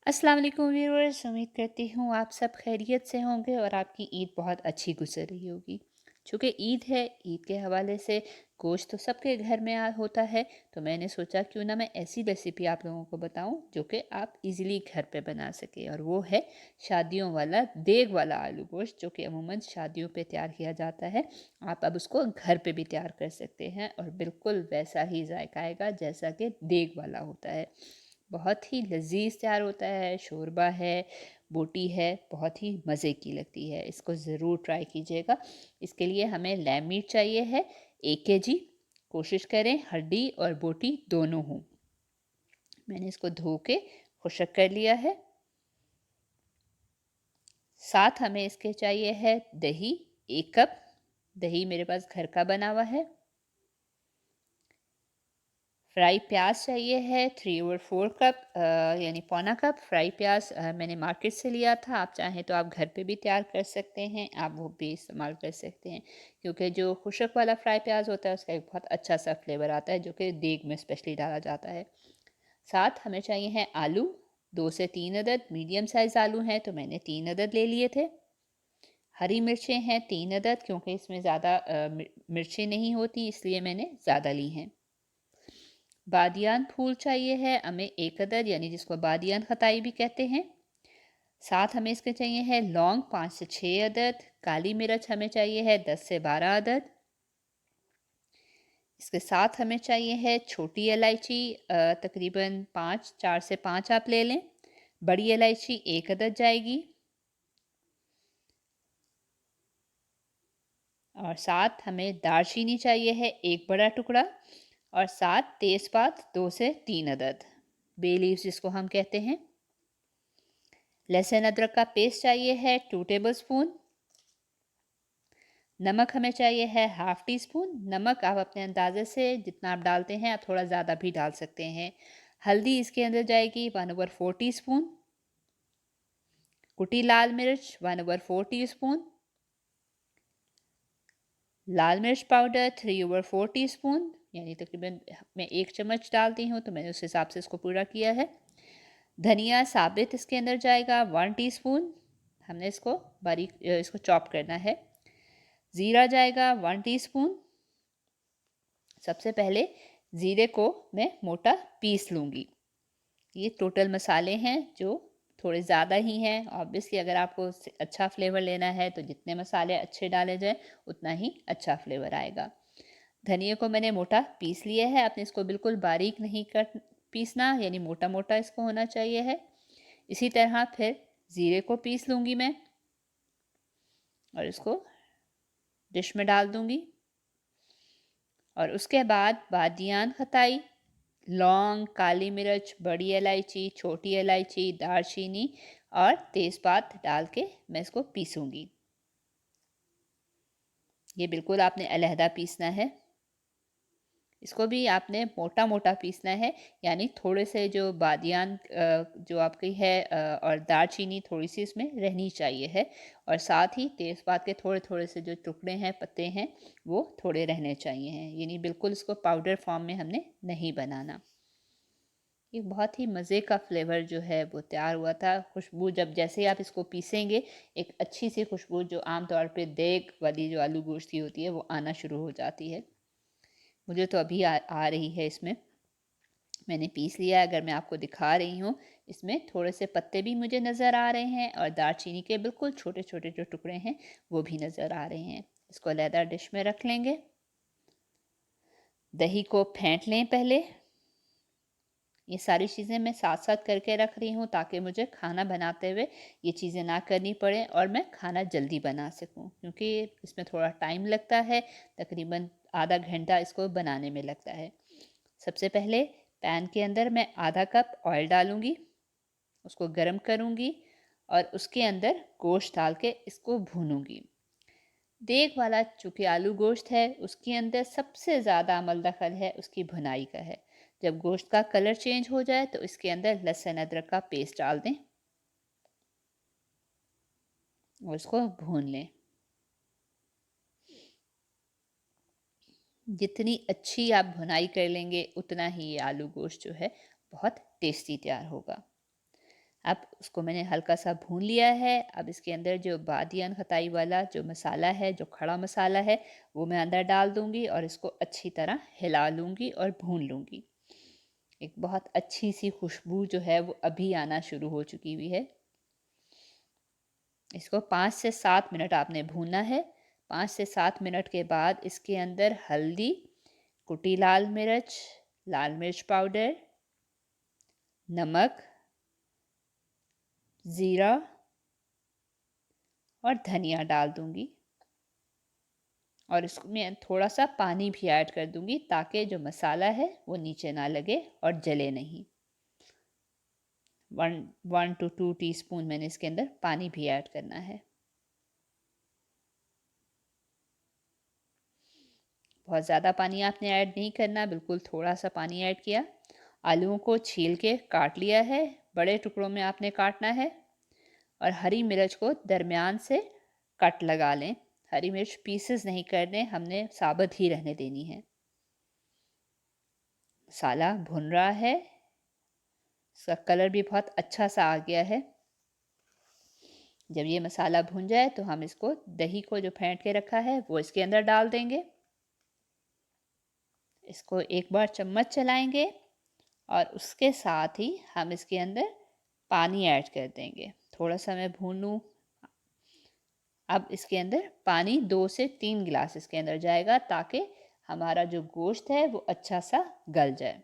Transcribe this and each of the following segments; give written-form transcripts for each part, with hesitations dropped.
अस्सलाम वालेकुम व्यूअर्स, उम्मीद करती हूँ आप सब खैरियत से होंगे और आपकी ईद बहुत अच्छी गुजर रही होगी। चूँकि ईद है, ईद के हवाले से गोश्त तो सबके घर में होता है, तो मैंने सोचा क्यों ना मैं ऐसी रेसिपी आप लोगों को बताऊँ जो कि आप इजीली घर पे बना सकें, और वो है शादियों वाला देग वाला आलू गोश्त, जो कि अमूमन शादियों पे तैयार किया जाता है। आप अब उसको घर पे भी तैयार कर सकते हैं और बिल्कुल वैसा ही जायका आएगा जैसा कि देग वाला होता है। बहुत ही लजीज तैयार होता है, शोरबा है, बोटी है, बहुत ही मज़े की लगती है। इसको ज़रूर ट्राई कीजिएगा। इसके लिए हमें लैम मीट चाहिए है 1 kg। कोशिश करें हड्डी और बोटी दोनों हों। मैंने इसको धो के खुशक कर लिया है। साथ हमें इसके चाहिए है दही 1 कप। दही मेरे पास घर का बना हुआ है। फ्राई प्याज चाहिए है 3/4 कप, यानी पौना कप फ्राई प्याज मैंने मार्केट से लिया था। आप चाहें तो आप घर पे भी तैयार कर सकते हैं, आप वो भी इस्तेमाल कर सकते हैं, क्योंकि जो खुशक वाला फ्राई प्याज होता है उसका एक बहुत अच्छा सा फ्लेवर आता है जो कि देग में स्पेशली डाला जाता है। साथ हमें चाहिए हैं आलू 2 से 3 अदद। मीडियम साइज़ आलू हैं तो मैंने 3 अदद ले लिए थे। हरी मिर्चें हैं 3 अदद, क्योंकि इसमें ज़्यादा मिर्चें नहीं होती इसलिए मैंने ज़्यादा ली हैं। बादियान फूल चाहिए है हमें 1 अदद, यानी जिसको बादियान खताई भी कहते हैं। साथ हमें इसके चाहिए है लौंग 5 से 6 अदद। काली मिर्च हमें चाहिए है 10 से 12 अदद। इसके साथ हमें चाहिए है छोटी इलायची, तकरीबन 4 से 5 आप ले लें। बड़ी इलायची 1 अदद जाएगी। और साथ हमें दालचीनी चाहिए है 1 बड़ा टुकड़ा। और साथ तेज़पात 2 से 3 अदद, बे लीव्स जिसको हम कहते हैं। लहसुन अदरक का पेस्ट चाहिए है 2 टेबल स्पून। नमक हमें चाहिए है ½ टी स्पून। नमक आप अपने अंदाजे से जितना आप डालते हैं आप थोड़ा ज़्यादा भी डाल सकते हैं। हल्दी इसके अंदर जाएगी 1/4 टी स्पून। कुटी लाल मिर्च 1/4 टी स्पून। लाल मिर्च पाउडर 3/4 टी स्पून, यानी तकरीबन मैं 1 चम्मच डालती हूँ तो मैंने उस हिसाब से इसको पूरा किया है। धनिया साबित इसके अंदर जाएगा 1 टीस्पून। हमने इसको बारीक इसको चॉप करना है। ज़ीरा जाएगा 1 टीस्पून। सबसे पहले ज़ीरे को मैं मोटा पीस लूँगी। ये टोटल मसाले हैं जो थोड़े ज़्यादा ही हैं। ऑब्वियसली अगर आपको अच्छा फ्लेवर लेना है तो जितने मसाले अच्छे डाले जाएँ उतना ही अच्छा फ्लेवर आएगा। धनिया को मैंने मोटा पीस लिया है। आपने इसको बिल्कुल बारीक नहीं कट पीसना, यानी मोटा मोटा इसको होना चाहिए है। इसी तरह फिर ज़ीरे को पीस लूँगी मैं और इसको डिश में डाल दूँगी। और उसके बाद बादियान खताई, लौंग, काली मिर्च, बड़ी इलायची, छोटी इलायची, दालचीनी और तेज़पात डाल के मैं इसको पीसूँगी। ये बिल्कुल आपने अलहदा पीसना है। इसको भी आपने मोटा मोटा पीसना है, यानी थोड़े से जो बादियान जो आपकी है और दालचीनी थोड़ी सी इसमें रहनी चाहिए है। और साथ ही तेज़पात के थोड़े थोड़े से जो टुकड़े हैं, पत्ते हैं, वो थोड़े रहने चाहिए हैं, यानी बिल्कुल इसको पाउडर फॉर्म में हमने नहीं बनाना। एक बहुत ही मज़े का फ्लेवर जो है वो तैयार हुआ था। खुशबू जब जैसे ही आप इसको पीसेंगे, एक अच्छी सी खुशबू जो आम तौर पे देग वाली जो आलू गोश्त की होती है वो आना शुरू हो जाती है। मुझे तो अभी आ रही है इसमें। मैंने पीस लिया है, अगर मैं आपको दिखा रही हूँ इसमें थोड़े से पत्ते भी मुझे नज़र आ रहे हैं और दालचीनी के बिल्कुल छोटे छोटे जो टुकड़े हैं वो भी नज़र आ रहे हैं। इसको अलहदा डिश में रख लेंगे। दही को फेंट लें पहले। ये सारी चीज़ें मैं साथ साथ करके रख रही हूँ ताकि मुझे खाना बनाते हुए ये चीज़ें ना करनी पड़े और मैं खाना जल्दी बना सकूँ, क्योंकि इसमें थोड़ा टाइम लगता है। तकरीबन आधा घंटा इसको बनाने में लगता है। सबसे पहले पैन के अंदर मैं ½ कप ऑयल डालूँगी, उसको गरम करूँगी और उसके अंदर गोश्त डाल के इसको भूनूँगी। देग वाला चूँकि आलू गोश्त है उसके अंदर सबसे ज़्यादा अमल दखल है उसकी भुनाई का है। जब गोश्त का कलर चेंज हो जाए तो इसके अंदर लहसुन अदरक का पेस्ट डाल दें और इसको भून लें। जितनी अच्छी आप भुनाई कर लेंगे उतना ही ये आलू गोश्त जो है बहुत टेस्टी तैयार होगा। अब उसको मैंने हल्का सा भून लिया है। अब इसके अंदर जो बादियान खताई वाला जो मसाला है, जो खड़ा मसाला है, वो मैं अंदर डाल दूँगी और इसको अच्छी तरह हिला लूँगी और भून लूँगी। एक बहुत अच्छी सी खुशबू जो है वो अभी आना शुरू हो चुकी हुई है। इसको 5 से 7 मिनट आपने भूनना है। 5 से 7 मिनट के बाद इसके अंदर हल्दी, कुटी लाल मिर्च पाउडर, नमक, ज़ीरा और धनिया डाल दूँगी और इसमें थोड़ा सा पानी भी ऐड कर दूँगी ताकि जो मसाला है वो नीचे ना लगे और जले नहीं। 1 to 2 टीस्पून मैंने इसके अंदर पानी भी ऐड करना है। बहुत ज़्यादा पानी आपने ऐड नहीं करना, बिल्कुल थोड़ा सा पानी ऐड किया। आलूओं को छील के काट लिया है, बड़े टुकड़ों में आपने काटना है और हरी मिर्च को दरमियान से कट लगा लें। हरी मिर्च पीसेस नहीं करने, हमने साबुत ही रहने देनी है। मसाला भुन रहा है, इसका कलर भी बहुत अच्छा सा आ गया है। जब ये मसाला भुन जाए तो हम इसको दही को जो फेंट के रखा है वो इसके अंदर डाल देंगे। इसको एक बार चम्मच चलाएंगे और उसके साथ ही हम इसके अंदर पानी ऐड कर देंगे। थोड़ा सा मैं भून लूँ। अब इसके अंदर पानी 2 से 3 गिलास इसके अंदर जाएगा ताकि हमारा जो गोश्त है वो अच्छा सा गल जाए।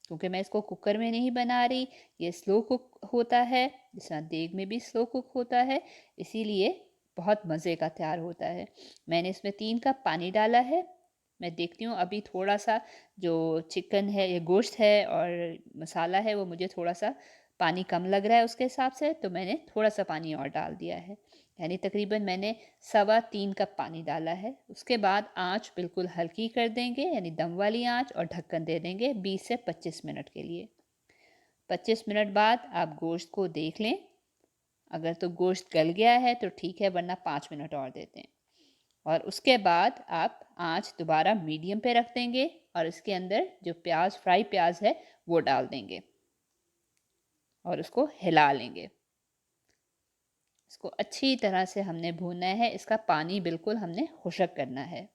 क्योंकि मैं इसको कुकर में नहीं बना रही, ये स्लो कुक होता है, जिस तरह देग में भी स्लो कुक होता है, इसीलिए बहुत मज़े का तैयार होता है। मैंने इसमें 3 कप पानी डाला है। मैं देखती हूँ अभी थोड़ा सा जो चिकन है, ये गोश्त है और मसाला है, वो मुझे थोड़ा सा पानी कम लग रहा है उसके हिसाब से, तो मैंने थोड़ा सा पानी और डाल दिया है। यानी तकरीबन मैंने 3.25 कप पानी डाला है। उसके बाद आँच बिल्कुल हल्की कर देंगे, यानी दम वाली आँच, और ढक्कन दे देंगे 20 से 25 मिनट के लिए। 25 मिनट बाद आप गोश्त को देख लें। अगर तो गोश्त गल गया है तो ठीक है, वरना 5 मिनट और देते हैं। और उसके बाद आप आँच दोबारा मीडियम पे रख देंगे और इसके अंदर जो फ्राई प्याज है वो डाल देंगे और उसको हिला लेंगे। इसको अच्छी तरह से हमने भूनना है, इसका पानी बिल्कुल हमने खुश्क करना है।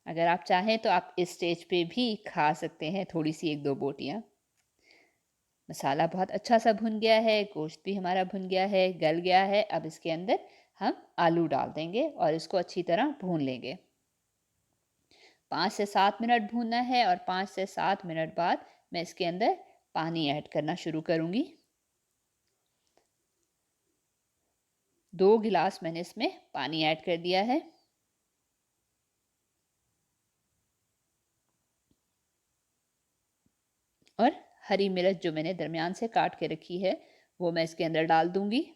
अगर आप चाहें तो आप इस स्टेज पे भी खा सकते हैं थोड़ी सी 1-2 बोटियाँ। मसाला बहुत अच्छा सा भुन गया है, गोश्त भी हमारा भुन गया है, गल गया है। अब इसके अंदर हम आलू डाल देंगे और इसको अच्छी तरह भून लेंगे। 5 से 7 मिनट भूनना है और 5 से 7 मिनट बाद मैं इसके अंदर पानी ऐड करना शुरू करूँगी। 2 गिलास मैंने इसमें पानी ऐड कर दिया है। और हरी मिर्च जो मैंने दरमियान से काट के रखी है वो मैं इसके अंदर डाल दूंगी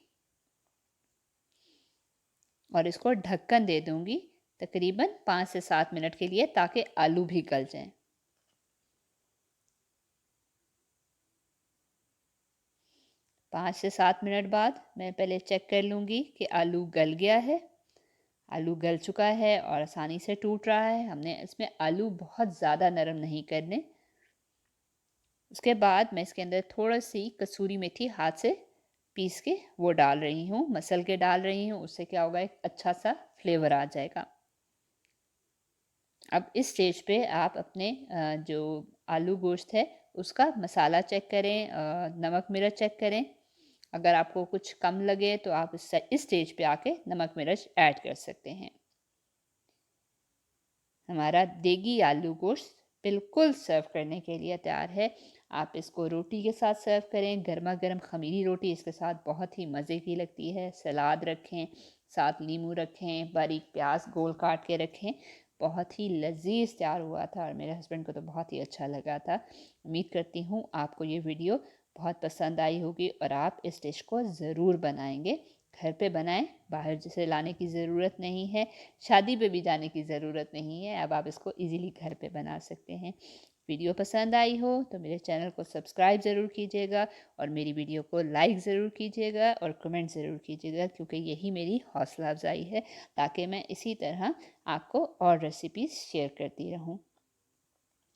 और इसको ढक्कन दे दूंगी तकरीबन 5 से 7 मिनट के लिए, ताकि आलू भी गल जाएं। 5 से 7 मिनट बाद मैं पहले चेक कर लूँगी कि आलू गल गया है। आलू गल चुका है और आसानी से टूट रहा है। हमने इसमें आलू बहुत ज़्यादा नरम नहीं करने। उसके बाद मैं इसके अंदर थोड़ा सी कसूरी मेथी हाथ से पीस के वो डाल रही हूँ, मसल के डाल रही हूँ। उससे क्या होगा, एक अच्छा सा फ्लेवर आ जाएगा। अब इस स्टेज पे आप अपने जो आलू गोश्त है उसका मसाला चेक करें, नमक मिर्च चेक करें। अगर आपको कुछ कम लगे तो आप इस स्टेज पे आके नमक मिर्च ऐड कर सकते हैं। हमारा देगी आलू गोश्त बिल्कुल सर्व करने के लिए तैयार है। आप इसको रोटी के साथ सर्व करें, गर्मा गर्म खमीरी रोटी इसके साथ बहुत ही मज़े की लगती है। सलाद रखें, साथ नींबू रखें, बारीक प्याज गोल काट के रखें। बहुत ही लजीज तैयार हुआ था और मेरे हस्बैंड को तो बहुत ही अच्छा लगा था। उम्मीद करती हूँ आपको ये वीडियो बहुत पसंद आई होगी और आप इस डिश को ज़रूर बनाएंगे। घर पे बनाएं, बाहर से लाने की ज़रूरत नहीं है, शादी पे भी जाने की ज़रूरत नहीं है। अब आप इसको इजीली घर पे बना सकते हैं। वीडियो पसंद आई हो तो मेरे चैनल को सब्सक्राइब ज़रूर कीजिएगा और मेरी वीडियो को लाइक ज़रूर कीजिएगा और कमेंट ज़रूर कीजिएगा, क्योंकि यही मेरी हौसला अफजाई है ताकि मैं इसी तरह आपको और रेसिपीज़ शेयर करती रहूँ।